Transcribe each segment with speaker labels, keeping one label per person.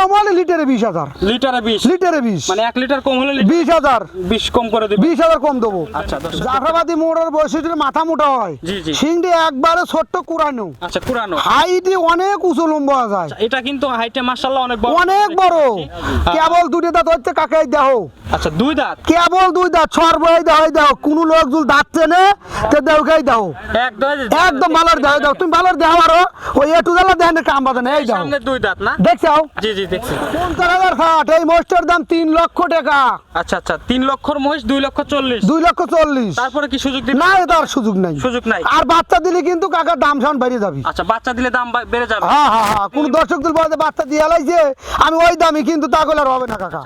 Speaker 1: কম হলে লিটারে 20,000।
Speaker 2: লিটারে 20?
Speaker 1: লিটারে 20
Speaker 2: মানে 1 লিটার কম হলে
Speaker 1: 20,000।
Speaker 2: 20 কম করে দিবেন?
Speaker 1: 20,000 কম দেবো।
Speaker 2: আচ্ছা দর্শক,
Speaker 1: জাফরাবাদী মোড়ের বৈশিষ্ট্য মাথা মোটা হয়,
Speaker 2: জি জি,
Speaker 1: সিংটি একবারে ছোট্ট কুরানো,
Speaker 2: আচ্ছা পুরানো,
Speaker 1: হাইটে অনেক উঁচু লম্বা যায়,
Speaker 2: এটা কিন্তু হাইটে মাশাআল্লাহ অনেক বড়,
Speaker 1: অনেক বড়। কেবল দুটো দাঁত হচ্ছে কাকাই দেখো,
Speaker 2: আচ্ছা 2 দাঁত,
Speaker 1: কেবল 2 দাঁত, সর্বই দেখো কোন লোক যদি দাঁত চেনে তে দেখাই দাও, একদম ভালোর দেখাই দাও। তুমি ভালোর দেখাও, আরো ওই একটু জ্বালা দেখেন কাম বাদে না, এই দাও
Speaker 2: সামনে 2 দাঁত না?
Speaker 1: দেখছাও?
Speaker 2: জি জি দেখছি।
Speaker 1: 50,000 খাট, এই মোষটার দাম 3 লক্ষ টাকা।
Speaker 2: আচ্ছা আচ্ছা, 3 লক্ষর মহিষ 2,40,000।
Speaker 1: 2,40,000।
Speaker 2: তারপরে কি সুযোগ দিবেন?
Speaker 1: না, এটার সুযোগ নাই,
Speaker 2: সুযোগ নাই।
Speaker 1: আর বাচ্চা দিলে কিন্তু কাকার দাম সান বেড়ে যাবে।
Speaker 2: আচ্ছা, বাচ্চা দিলে দাম বেড়ে যাবে?
Speaker 1: হ্যাঁ হ্যাঁ হ্যাঁ, কোন দর্শক দিল বলতে বাচ্চা দিয়ে লাইছে আমি ওই দামি, কিন্তু তা করলে আর হবে না কাকা।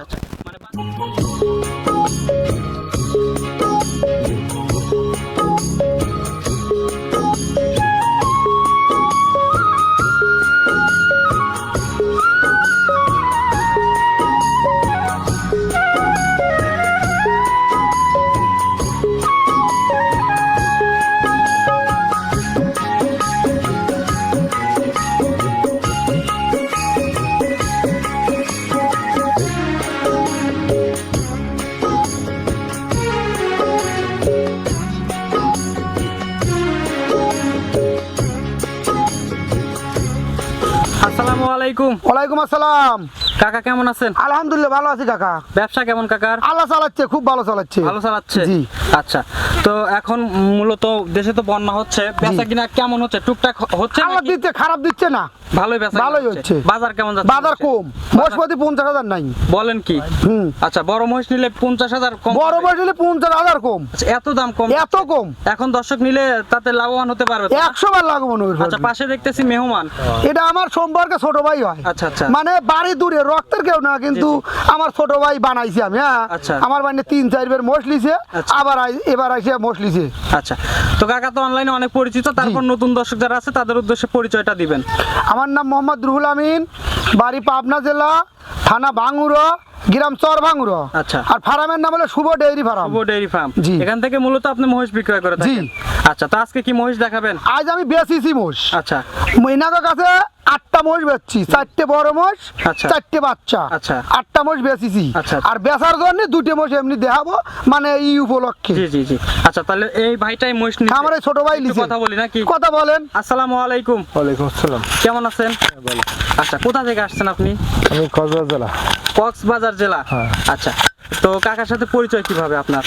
Speaker 2: আসসালামু আলাইকুম।
Speaker 1: ওয়ালাইকুম আসসালাম।
Speaker 2: কাকা কেমন আছেন?
Speaker 1: আলহামদুলিল্লাহ ভালো আছি কাকা।
Speaker 2: ব্যবসা কেমন কাকার?
Speaker 1: আল্লাহ চালাচ্ছে, খুব ভালো চালাচ্ছে।
Speaker 2: ভালো চালাচ্ছে?
Speaker 1: জি।
Speaker 2: আচ্ছা, তো এখন মূলত দেশে তো বন্যা হচ্ছে, বেচা কিনা কেমন হচ্ছে? টুকটাক হচ্ছে
Speaker 1: আল্লাহ
Speaker 2: নাকি?
Speaker 1: দিচ্ছে, খারাপ দিচ্ছে না,
Speaker 2: ভালোই বেচা
Speaker 1: ভালোই
Speaker 2: কিনা
Speaker 1: হচ্ছে।
Speaker 2: বাজার কেমন যাচ্ছে?
Speaker 1: বাজার কম, মোষপতি 50,000 নাই।
Speaker 2: বলেন কি?
Speaker 1: হুম।
Speaker 2: আচ্ছা, বড় মহিষ নিলে 50,000 কম
Speaker 1: বড়
Speaker 2: পাবে?
Speaker 1: মোষ নিলে 50,000 কম।
Speaker 2: আচ্ছা, এত দাম কম?
Speaker 1: এত কম,
Speaker 2: এখন দর্শক নিলে তাতে লাভবান হতে পারবে তো?
Speaker 1: 100 বার লাগবো মনে হয়।
Speaker 2: আচ্ছা, পাশে দেখতেছি মেহমান।
Speaker 1: এটা আমার সম্পর্কে ছোট ভাই হয়।
Speaker 2: আচ্ছা আচ্ছা,
Speaker 1: মানে বাড়ি দূরে, রক্তের কেউ না, কিন্তু আমার ছোট ভাই বানাইছি আমি। হ্যাঁ,
Speaker 2: আচ্ছা।
Speaker 1: আমার মানে 3-4 বার মোষ লিছে,
Speaker 2: আচ্ছা।
Speaker 1: আবার এবার আইসে মোষ লিছে।
Speaker 2: আচ্ছা, তো কাকা তো অনলাইনে অনেক পরিচিত, তারপর নতুন দর্শক যারা আছে তাদের উদ্দেশ্যে পরিচয়টা দিবেন।
Speaker 1: আমার নাম মোহাম্মদ রুহুল আমিন, বাড়ি পাবনা জেলা, থানা ভাঙ্গুরা, গ্রাম চর ভাঙ্গুরা।
Speaker 2: আচ্ছা।
Speaker 1: আর ফার্মের নাম হলো শুভ ডেইরি ফার্ম।
Speaker 2: শুভ ডেইরি ফার্ম।
Speaker 1: জি।
Speaker 2: এখান থেকে মূলত আপনি মহিষ বিক্রয় করে থাকেন?
Speaker 1: জি।
Speaker 2: আচ্ছা, তো আজকে কি মহিষ দেখাবেন?
Speaker 1: আজ আমি বেচিছি মোষ।
Speaker 2: আচ্ছা
Speaker 1: মহিনাদের কাছে 8টা মোষ বেচছি, 4টে বড় মোষ,
Speaker 2: আচ্ছা।
Speaker 1: 4টে বাচ্চা।
Speaker 2: আচ্ছা।
Speaker 1: 8টা মোষ বেচিছি।
Speaker 2: আচ্ছা।
Speaker 1: আর বেচার জন্য 2টে মোষ এমনি দেখাবো, মানে এই উপলক্ষে।
Speaker 2: জি জি জি। আচ্ছা, তাহলে এই ভাইটাই মহিষ নিচ্ছে?
Speaker 1: আমার এই ছোট ভাই
Speaker 2: একটু
Speaker 1: লিছে।
Speaker 2: কথা বলি নাকি?
Speaker 1: কথা বলেন।
Speaker 2: আসসালামু আলাইকুম।
Speaker 3: ওয়ালাইকুম আসসালাম।
Speaker 2: কেমন আছেন? আচ্ছা, কোথা থেকে আসছেন আপনি?
Speaker 3: আমি কক্সবাজার জেলা।
Speaker 2: কক্সবাজার জেলা?
Speaker 3: হ্যাঁ।
Speaker 2: আচ্ছা, তো কাকার সাথে পরিচয় কিভাবে আপনার?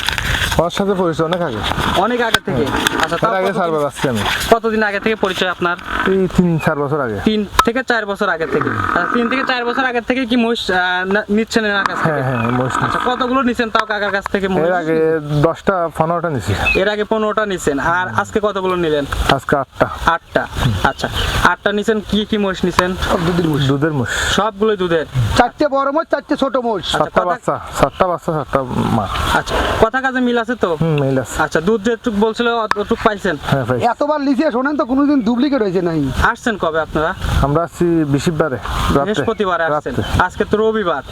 Speaker 3: আমার সাথে পরিচয় অনেক আগে,
Speaker 2: অনেক আগে থেকে? আচ্ছা,
Speaker 3: তার
Speaker 2: তাও
Speaker 3: আগে
Speaker 2: কতদিন-
Speaker 3: 4 বার আসছি আমি।
Speaker 2: কতদিন আগে থেকে পরিচয় আপনার?
Speaker 3: এই 3-4 বছর আগে।
Speaker 2: 3 থেকে 4 বছর আগে থেকে? আচ্ছা, 3 থেকে 4 বছর আগে থেকে কি মহিষ নিচ্ছেন এনার কাছ থেকে?
Speaker 3: হ্যাঁ হ্যাঁ, মহিষ
Speaker 2: আচ্ছা, কতগুলো নিছেন তাও কাকার কাছ থেকে মহিষ?
Speaker 3: এর আগে 10টা-15টা নিছি।
Speaker 2: এর আগে 15টা নিছেন, আর আজকে কতগুলো নিলেন?
Speaker 3: আজকে 8টা।
Speaker 2: 8টা। আচ্ছা, 8টা নিছেন। কি কি মহিষ নিছেন?
Speaker 1: সব দুধের মোষ।
Speaker 3: দুধের মহিষ।
Speaker 2: সবগুলোই দুধের?
Speaker 1: 4টে বড় মোষ, 4টে ছোট মোষ।
Speaker 3: 7টা বাচ্চা, 7টা বাচ্চা, 7টা মা।
Speaker 2: আচ্ছা, কথা কাজে মিল আছে তো?
Speaker 3: মিল আছে।
Speaker 2: আচ্ছা, দুধ যেটুক বলছিল অতটুক পাইছেন?
Speaker 3: হ্যাঁ ভাই।
Speaker 1: এতবার লিছে শোনেন তো, কোনোদিন ডুপ্লিকেট হয়েছে নাই।
Speaker 2: আসছেন কবে আপনারা?
Speaker 3: আমরা আসছি বৃহস্পতিবারে রাতে।
Speaker 2: বৃহস্পতিবারে আসছেন?
Speaker 3: রাতে।
Speaker 2: আজকে তো রবিবার।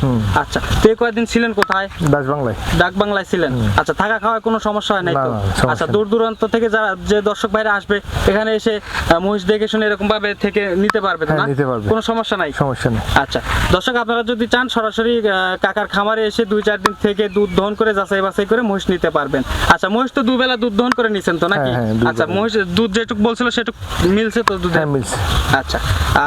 Speaker 2: আচ্ছা, তো এই কয়েকদিন ছিলেন কোথায়?
Speaker 3: দাস বাংলায়।
Speaker 2: ডাক বাংলায় ছিলেন? আচ্ছা, থাকা খাওয়ার কোনো সমস্যা হয় নাই
Speaker 3: না,
Speaker 2: তো?
Speaker 3: না, সমস্যা
Speaker 2: আচ্ছা,
Speaker 3: নেই।
Speaker 2: দূর দূরান্ত থেকে যারা যে দর্শক ভাইরা আসবে এখানে এসে মহিষ দেখে শুনে এরকম ভাবে থেকে নিতে পারবে তো
Speaker 3: হ্যাঁ,
Speaker 2: না?
Speaker 3: নিতে পারবে।
Speaker 2: কোনো সমস্যা নাই?
Speaker 3: সমস্যা নেই।
Speaker 2: আচ্ছা, দর্শক আপনারা যদি চান সরাসরি কাকার খামারে এসে 2-4 দিন থেকে দুধ দহন করে যাচাই বাছাই করে মহিষ নিতে পারবেন। আচ্ছা, মহিষ তো দুবেলা দুধ দহন করে নিছেন তো নাকি?
Speaker 3: হ্যাঁ, হ্যাঁ,
Speaker 2: আচ্ছা, মহিষ দুধ যেটুক বলছিল সেটুক মিলছে তো দুধে?
Speaker 3: হ্যাঁ মিলছে।
Speaker 2: আচ্ছা,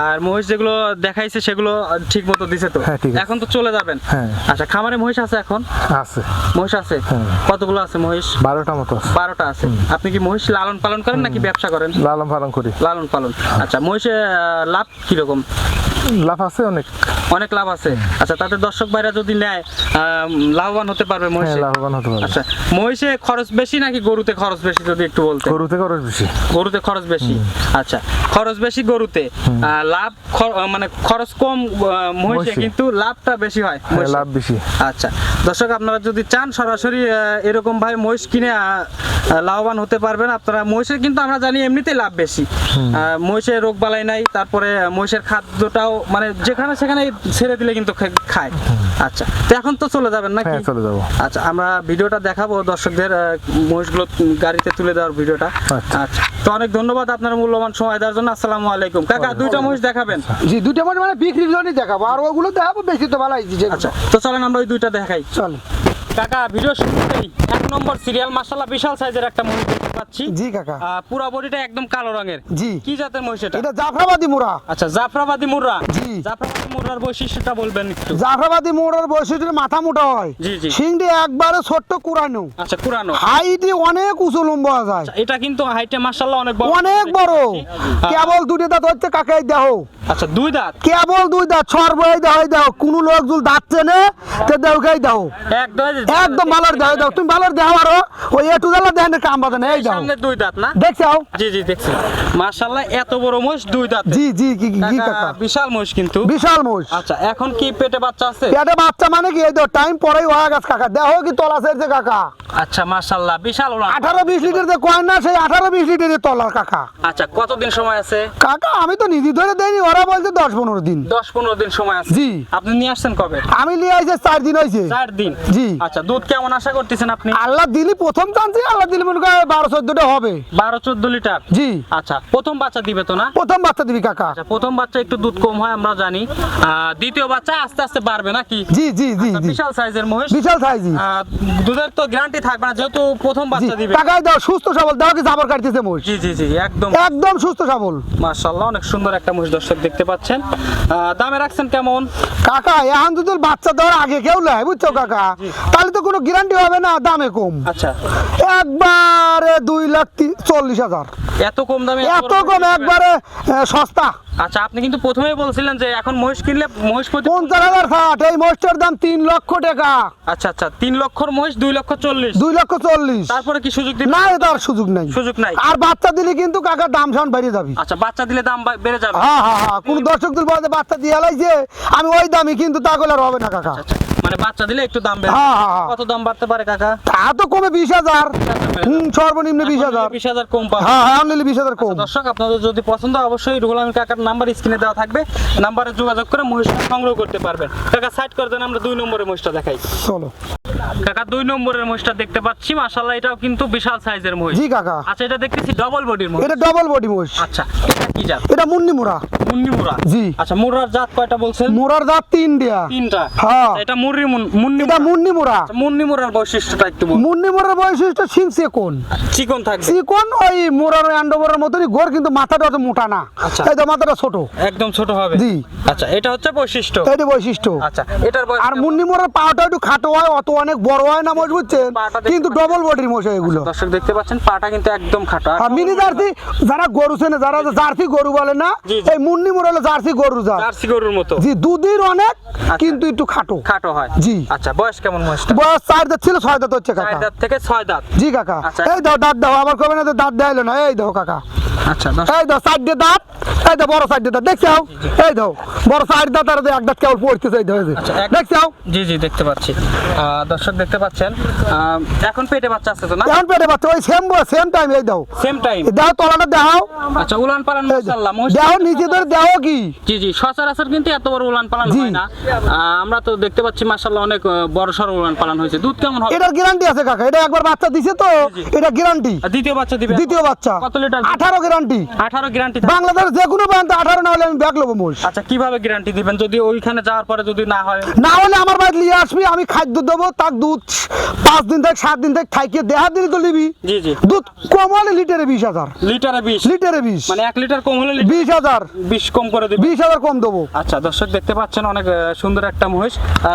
Speaker 2: আর মহিষ যেগুলো দেখাইছে সেগুলো ঠিক মতো দিছে তো?
Speaker 3: হ্যাঁ, ঠিক আছে।
Speaker 2: এখন তো চলে যাবেন?
Speaker 3: হ্যাঁ।
Speaker 2: আচ্ছা, খামারে মহিষ আছে এখন?
Speaker 3: আছে
Speaker 2: মহিষ আছে?
Speaker 3: হ্যাঁ।
Speaker 2: কতগুলো আছে মহিষ?
Speaker 3: 12টা মতো আছে।
Speaker 2: 12টা আছে। আপনি কি মহিষ লালন পালন করেন নাকি ব্যবসা করেন?
Speaker 3: লালন পালন করি।
Speaker 2: লালন পালন। আচ্ছা, মহিষে লাভ কিরকম?
Speaker 3: লাভ আছে অনেক।
Speaker 2: অনেক লাভ আছে। আচ্ছা, তাতে দর্শক ভাইরা যদি নেয় লাভবান হতে পারবে
Speaker 3: হ্যাঁ,
Speaker 2: মহিষে?
Speaker 3: লাভবান হতে পারবে।
Speaker 2: আচ্ছা, মহিষে খরচ বেশি নাকি গরুতে খরচ বেশি যদি একটু বলতে?
Speaker 3: গরুতে খরচ বেশি।
Speaker 2: গরুতে খরচ বেশি। আচ্ছা, খরচ বেশি গরুতে, লাভ মানে খরচ কম মহিষে,
Speaker 3: মহিষে।
Speaker 2: কিন্তু লাভটা বেশি হয়
Speaker 3: হ্যাঁ,
Speaker 2: মহিষে।
Speaker 3: লাভ বেশি।
Speaker 2: আচ্ছা, দর্শক আপনারা যদি চান সরাসরি এরকম ভাবে মহিষ কিনে লাভবান হতে পারবেন আপনারা। মহিষের কিন্তু আমরা জানি এমনিতেই লাভ বেশি। মহিষের রোগ বালাই নাই, তারপরে মহিষের খাদ্যটাও মানে যেখানে সেখানে ছেড়ে দিলে কিন্তু খায়। আচ্ছা, তো এখন তো চলে যাবেন নাকি?
Speaker 3: হ্যাঁ চলে যাবো।
Speaker 2: আচ্ছা, আমরা ভিডিওটা দেখাবো দর্শকদের, মহিষগুলো গাড়িতে তুলে দেওয়ার ভিডিওটা।
Speaker 3: আচ্ছা।
Speaker 2: আচ্ছা, তো অনেক ধন্যবাদ আপনার মূল্যবান সময় দেওয়ার জন্য। আসসালামু আলাইকুম। কাকা, দুইটা মহিষ দেখাবেন?
Speaker 1: জি, দুইটা মানে বিক্রির জন্যই দেখাবো, আর ওগুলো দেখাবো বেশি তো ভালো হয়েছে।
Speaker 2: আচ্ছা, তো চলেন আমরা ওই দুইটা দেখাই।
Speaker 1: চল
Speaker 2: কাকা, ভিডিও শুরুতেই 1 নম্বর সিরিয়াল, মাশাআল্লাহ বিশাল সাইজের একটা মহিষ দেখতে পাচ্ছি।
Speaker 1: জি কাকা।
Speaker 2: পুরো বডিটা একদম কালো রঙের।
Speaker 1: জি।
Speaker 2: কি জাতের মহিষ এটা?
Speaker 1: এটা জাফরাবাদী মোড়া।
Speaker 2: আচ্ছা, জাফরাবাদী মুর্রা।
Speaker 1: জি।
Speaker 2: জাফরাবাদী মুর্রার বৈশিষ্ট্যটা বলবেন একটু?
Speaker 1: জাফরাবাদী মোড়ার বৈশিষ্ট্য মাথা মোটা হয়,
Speaker 2: জি, জি।
Speaker 1: সিংটি একবারে ছোট্ট কুরানো,
Speaker 2: আচ্ছা, পুরানো।
Speaker 1: হাইটে অনেক উঁচু লম্বা যায়,
Speaker 2: এটা কিন্তু হাইটে মাশাআল্লাহ অনেক বড়।
Speaker 1: অনেক বড়। কেবল দুটো দাঁত হচ্ছে কাকাই দেহ,
Speaker 2: আচ্ছা, দুই দাঁত।
Speaker 1: কেবল দুই দাঁত সর্বই দেহ। কোন লোক যদি দাঁত চেনে তে দেউকাই দেহ, একদম ভালোর দেহ দাও। তুমি ভালোর দেহ আরো ওই একটু জ্বালা দেন কাম বাদে না। এই দাও,
Speaker 2: সামনে দুই দাঁত না?
Speaker 1: দেখছাও?
Speaker 2: জি, জি, দেখছি। মাশাআল্লাহ এত বড় মহিষ, দুই দাঁত।
Speaker 1: জি জি কি কাকা,
Speaker 2: বিশাল মহিষ কিন্তু।
Speaker 1: বিশাল মোষ।
Speaker 2: আচ্ছা, এখন কি পেটে বাচ্চা আছে?
Speaker 1: পেটে বাচ্চা মানে কি এই তো টাইম পরেই হয়ে গেছে কাকা, দেহ কি তলা চাইছে কাকা।
Speaker 2: আচ্ছা, মাশাআল্লাহ বিশাল ওলান।
Speaker 1: 18-20 লিটার যে কয় না, সেই 18-20 লিটারের তলা কাকা।
Speaker 2: আচ্ছা, কতদিন সময় আছে?
Speaker 1: কাকা আমি তো নিজে ধরে দেয়নি, ওরা বলছে 10-15 দিন।
Speaker 2: 10-15 দিন সময় আছে।
Speaker 1: জি।
Speaker 2: আপনি নিয়ে আসছেন কবে?
Speaker 1: আমি নিয়ে আইছে 4 দিন হয়েছে।
Speaker 2: 4 দিন।
Speaker 1: জি।
Speaker 2: আচ্ছা, দুধ কেমন আশা করতেছেন আপনি?
Speaker 1: আল্লাহ দিলি প্রথম চান্সে, আল্লাহ দিলি মনে করে 12-14টা হবে।
Speaker 2: 12-14 লিটার।
Speaker 1: জি।
Speaker 2: আচ্ছা, প্রথম বাচ্চা দিবে তো না?
Speaker 1: প্রথম বাচ্চা দিবি কাকা।
Speaker 2: আচ্ছা, প্রথম বাচ্চা একটু দুধ কম হয় আমরা জানি, দ্বিতীয় বাচ্চা আস্তে আস্তে বাড়বে নাকি?
Speaker 1: জি জি জি
Speaker 2: আচ্ছা,
Speaker 1: জি
Speaker 2: বিশাল সাইজের মহিষ।
Speaker 1: বিশাল সাইজি।
Speaker 2: দুধের তো গ্যারান্টি থাকবে না যেহেতু প্রথম
Speaker 1: জি
Speaker 2: বাচ্চা দিবে।
Speaker 1: কাকাই দাও সুস্থ সবল, দাও কি জাবর কাটতেছে মোষ।
Speaker 2: জি, জি, জি, একদম
Speaker 1: একদম সুস্থ সবল।
Speaker 2: মাশাআল্লাহ অনেক সুন্দর একটা মহিষ দর্শক দেখতে পাচ্ছেন। দামে রাখছেন কেমন?
Speaker 1: কাকা এখন যদি বাচ্চা দেওয়ার আগে কেউ নেয় বুঝছো কাকা, তাহলে তো কোনো গ্যারান্টি হবে না, দামে কম।
Speaker 2: আচ্ছা,
Speaker 1: একবারে 2,40,000।
Speaker 2: এত কম দামে
Speaker 1: এত কম, একবারে সস্তা।
Speaker 2: আচ্ছা, আপনি কিন্তু প্রথমেই বলছিলেন যে এখন মহিষ কিনলে মহিষ প্রতি
Speaker 1: 50,000 ষাট, এই মোষটার দাম 3 লক্ষ টাকা।
Speaker 2: আচ্ছা, আচ্ছা, 3 লক্ষর মহিষ 2,40,000।
Speaker 1: 2,40,000।
Speaker 2: তারপরে কি সুযোগ দিবেন?
Speaker 1: না, তার সুযোগ নাই।
Speaker 2: সুযোগ নাই।
Speaker 1: আর বাচ্চা দিলে কিন্তু কাকা দাম সান বেরিয়ে যাবি।
Speaker 2: আচ্ছা, বাচ্চা দিলে দাম বেড়ে যাবে।
Speaker 1: হ্যাঁ হ্যাঁ হ্যাঁ, কোন দর্শকদের বলে বাচ্চা দিয়ে লাইছে আমি ওই দামি, কিন্তু তা করলে আর হবে না কাকা।
Speaker 2: আচ্ছা, মানে বাচ্চা দিলে একটু দাম বেড়ে
Speaker 1: হ্যাঁ,
Speaker 2: যাবে।
Speaker 1: হ্যাঁ, হ্যাঁ।
Speaker 2: কত দাম বাড়তে পারে কাকা?
Speaker 1: তা তো কমে 20,000। সর্বনিম্ন 20,000।
Speaker 2: 20,000 কম পাবে।
Speaker 1: হ্যাঁ হ্যাঁ, অনলি 20,000 কম।
Speaker 2: দর্শক, আপনাদের যদি পছন্দ অবশ্যই রুহুল আমিন কাকার নাম্বার স্ক্রিনে দেওয়া থাকবে, নাম্বারে যোগাযোগ করে মহিষ সংগ্রহ করতে পারবেন। কাকা সাইড করে দেন, আমরা 2 নম্বরের মহিষটা দেখাই।
Speaker 1: চলো
Speaker 2: কাকা, 2 নম্বরের মহিষটা দেখতে পাচ্ছি, মাশাআল্লাহ এটাও কিন্তু বিশাল সাইজের মহিষ।
Speaker 1: জি কাকা।
Speaker 2: আচ্ছা, এটা দেখতেছি ডবল বডির মহিষ।
Speaker 1: এটা ডবল বডি মোষ।
Speaker 2: আচ্ছা, এটা কি জাত?
Speaker 1: এটা মুন্নি মোড়া।
Speaker 2: মুন্নি মুরা।
Speaker 1: জি।
Speaker 2: আচ্ছা, মুরার জাত কয়টা বলছেন?
Speaker 1: মোড়ার দাঁত 3 দিয়া।
Speaker 2: 3টা।
Speaker 1: হ্যাঁ।
Speaker 2: এটা মুন্নি মুন্নি
Speaker 1: এটা মুন্নি মোড়া।
Speaker 2: আচ্ছা, মুন্নি মুরার বৈশিষ্ট্যটা একটু বলুন।
Speaker 1: মুন্নি মোড়ার বৈশিষ্ট্য সিং চিকন।
Speaker 2: চিকন থাকবে।
Speaker 1: চিকন ওই মোড়ার অ্যান্ডোবরের মতনই গোর, কিন্তু মাথাটা অত মোটা না।
Speaker 2: আচ্ছা।
Speaker 1: এই তো মাথাটা ছোট।
Speaker 2: একদম ছোট হবে।
Speaker 1: জি।
Speaker 2: আচ্ছা, এটা হচ্ছে বৈশিষ্ট্য।
Speaker 1: এইটা বৈশিষ্ট্য।
Speaker 2: আচ্ছা, এটার বয়স
Speaker 1: আর
Speaker 2: কেমন?
Speaker 1: মুন্নি মোড়ার পাটা একটু খাটো হয়, অত অনেক বড় হয় না মোষ বুঝছেন,
Speaker 2: পাটা দেখতে
Speaker 1: কিন্তু ডবল বডির মোষ এগুলো।
Speaker 2: দর্শক দেখতে পাচ্ছেন পাটা কিন্তু একদম খাটো। আর
Speaker 1: আর মিনি জার্সি যারা গরু চেনে, যারা জার্সি গরু বলে না,
Speaker 2: জি, জি।
Speaker 1: এই মুন্নি মোড়া হলো জার্সি গরু জাত।
Speaker 2: জার্সি গরুর মতো।
Speaker 1: জি, দুধের অনেক, কিন্তু একটু খাটো।
Speaker 2: খাটো হয়।
Speaker 1: জি।
Speaker 2: আচ্ছা, বয়স কেমন মহিষটা?
Speaker 1: বয়স 4 দাঁত ছিল, 6 দাঁত হচ্ছে
Speaker 2: 4
Speaker 1: কাকা।
Speaker 2: দাঁত থেকে 6 দাঁত।
Speaker 1: জি কাকা।
Speaker 2: আচ্ছা।
Speaker 1: এই দাও দাঁত দাও, আবার কবে না তো দাঁত দেখাইলো না। এই দাও কাকা,
Speaker 2: আচ্ছা,
Speaker 1: এই দাও 4 দিয়ে দাঁত। এই দাও বড় 4 দিয়ে দাঁত, দেখছাও? এই দাও বড় 4 দাঁত, আর এক দাঁত কেবল পড়তেছে। এই দাও, এই দাও।
Speaker 2: আচ্ছা,
Speaker 1: দেখছাও?
Speaker 2: জি, জি, দেখতে পাচ্ছি। দর্শক দেখতে পাচ্ছেন, এখন পেটে বাচ্চা আছে তো না?
Speaker 1: এখন পেটে বাচ্চা, ওই সেম টাইম। এই দাও,
Speaker 2: সেম টাইম।
Speaker 1: দাও তলাটা দেখাও।
Speaker 2: আচ্ছা, উলান পালান
Speaker 1: এই দাও।
Speaker 2: মাশাআল্লাহ মহিষ।
Speaker 1: দেও নিচে ধরে দেও কি।
Speaker 2: জি, জি, সচরাচর কিন্তু এত বড় উলান পালান
Speaker 1: জি।
Speaker 2: হয় না। আমরা তো দেখতে পাচ্ছি মাশাআল্লাহ অনেক বড় সড় উলান পালান হয়েছে। দুধ কেমন হবে?
Speaker 1: এটার গ্যারান্টি আছে কাকা, এটা একবার বাচ্চা দিছে তো,
Speaker 2: জি।
Speaker 1: এটা গ্যারান্টি।
Speaker 2: আর দ্বিতীয় বাচ্চা দিবে?
Speaker 1: দ্বিতীয় বাচ্চা
Speaker 2: কত লিটার?
Speaker 1: 18 গ্যারান্টি।
Speaker 2: 18 গ্যারান্টি।
Speaker 1: বাংলাদেশ যে কোনো প্রান্তে 18 না হলে আমি ব্যাগ লবো মোষ।
Speaker 2: আচ্ছা, কিভাবে গ্যারান্টি দিবেন যদি ওইখানে যাওয়ার পরে যদি না হয়?
Speaker 1: না হলে আমার বাড়ি নিয়ে আসবি, আমি খাদ্য দেবো, তার দুধ 5 দিন থেকে 7 দিন থেকে খাইকে দেহা দিলি তো নিবি।
Speaker 2: জি, জি।
Speaker 1: দুধ কম হলে লিটারে 20,000।
Speaker 2: লিটারে 20?
Speaker 1: লিটারে 20,
Speaker 2: মানে 1 লিটার কম হলে
Speaker 1: 20,000।
Speaker 2: 20 কম করে দিবেন?
Speaker 1: 20,000 কম দেবো।
Speaker 2: আচ্ছা, দর্শক দেখতে পাচ্ছেন অনেক সুন্দর একটা মহিষ।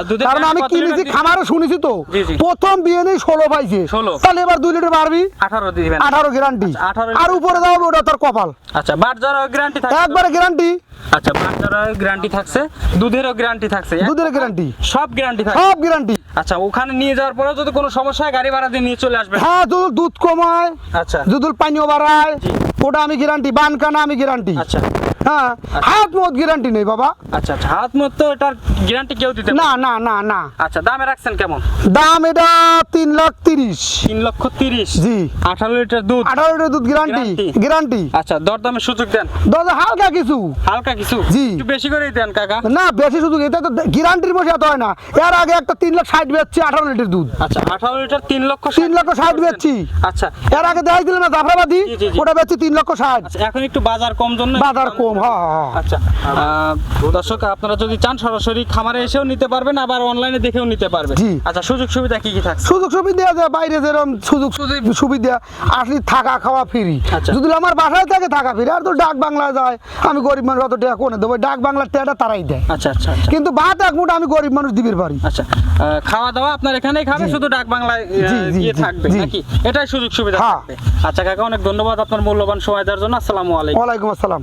Speaker 2: দুধের
Speaker 1: কারণ আমি
Speaker 2: কত
Speaker 1: কিনেছি,
Speaker 2: লিটার দিবেন?
Speaker 1: খামারও শুনেছি তো।
Speaker 2: জি, জি।
Speaker 1: প্রথম বিয়ে নেই 16 পাইছে,
Speaker 2: 16।
Speaker 1: তাহলে এবার 2 লিটার বাড়বি।
Speaker 2: 18 দিবেন?
Speaker 1: 18 গ্যারান্টি।
Speaker 2: আচ্ছা, 18
Speaker 1: আর উপরে যাবে ওটা তোর কপাল।
Speaker 2: আচ্ছা, বাট যাওয়ার গ্যারান্টি থাকছে?
Speaker 1: একবারে গ্যারান্টি।
Speaker 2: আচ্ছা, বাট যাওয়ার গ্যারান্টি থাকছে, দুধেরও গ্যারান্টি থাকছে?
Speaker 1: দুধের গ্যারান্টি,
Speaker 2: সব গ্যারান্টি থাকছে?
Speaker 1: সব গ্যারান্টি।
Speaker 2: আচ্ছা, ওখানে নিয়ে যাওয়ার পরে যদি কোনো সমস্যা হয় গাড়ি ভাড়া দিয়ে নিয়ে চলে আসবেন?
Speaker 1: হ্যাঁ, দুধ কমায়,
Speaker 2: আচ্ছা,
Speaker 1: দুধ পানিও বাড়ায়,
Speaker 2: জি।
Speaker 1: ওটা আমি গ্যারান্টি। বানকানা আমি গ্যারান্টি।
Speaker 2: আচ্ছা,
Speaker 1: হ্যাঁ হাত মত গ্যারান্টি নেই বাবা।
Speaker 2: আচ্ছা আচ্ছা, হাত মত তো এটার গ্যারান্টি কেউ দিতে পারে
Speaker 1: না না না না।
Speaker 2: আচ্ছা, দামে রাখছেন কেমন?
Speaker 1: দাম এটা 3,30,000।
Speaker 2: 3,30,000।
Speaker 1: জি।
Speaker 2: 18 লিটার দুধ।
Speaker 1: 18 লিটার দুধ গ্যারান্টি
Speaker 2: Guarantee?
Speaker 1: গ্যারান্টি।
Speaker 2: আচ্ছা, দরদামের সুযোগ দেন।
Speaker 1: দাদা হালকা কিছু।
Speaker 2: হালকা কিছু?
Speaker 1: জি।
Speaker 2: একটু বেশি করেই দেন কাকা।
Speaker 1: না বেশি সুযোগ, এটা তো গ্যারান্টির বসে এত হয় না। এর আগে একটা 3,60,000 বেচছি 18 লিটার দুধ।
Speaker 2: আচ্ছা, 18 লিটার 3,60,000।
Speaker 1: 3,60,000 বেচছি।
Speaker 2: আচ্ছা
Speaker 1: এর আগে দেখাই দিল না জাফরাবাদী,
Speaker 2: জি, জি, জি।
Speaker 1: ওটা বেচছি 3,60,000।
Speaker 2: আচ্ছা, এখন একটু বাজার কম জন্য
Speaker 1: বাজার কম, হ্যাঁ হ্যাঁ।
Speaker 2: আচ্ছা, দর্শক আপনারা যদি চান সরাসরি খামারে এসেও নিতে পারবেন, আবার অনলাইনে দেখেও নিতে পারবেন।
Speaker 1: জি।
Speaker 2: আচ্ছা, সুযোগ সুবিধা কি কি থাকছে?
Speaker 1: সুযোগ সুবিধা দেওয়া, বাইরে যেরকম সুযোগ সুবিধা আসলে থাকা খাওয়া ফ্রি।
Speaker 2: আচ্ছা।
Speaker 1: যদি আমার বাসায় থাকে থাকা ফ্রি। আর তো ডাক বাংলা যায়, আমি গরিব মানুষ অত টাকা কোনে দেবো, ডাক বাংলার টাকাটা তারাই দেয়।
Speaker 2: আচ্ছা আচ্ছা আচ্ছা।
Speaker 1: কিন্তু ভাত এক মুঠ আমি গরিব মানুষ দিবির পারি।
Speaker 2: আচ্ছা, খাওয়া দাওয়া আপনার এখানেই খাবে,
Speaker 1: জি।
Speaker 2: শুধু ডাক বাংলায়
Speaker 1: জি, জি,
Speaker 2: গিয়ে
Speaker 1: জি,
Speaker 2: থাকবে
Speaker 1: জি।
Speaker 2: নাকি? এটাই সুযোগ সুবিধা
Speaker 1: হ্যাঁ।
Speaker 2: থাকবে। আচ্ছা কাকা, অনেক ধন্যবাদ আপনার মূল্যবান সময় দেওয়ার জন্য। আসসালামু আলাইকুম।
Speaker 1: ওয়ালাইকুম আসসালাম।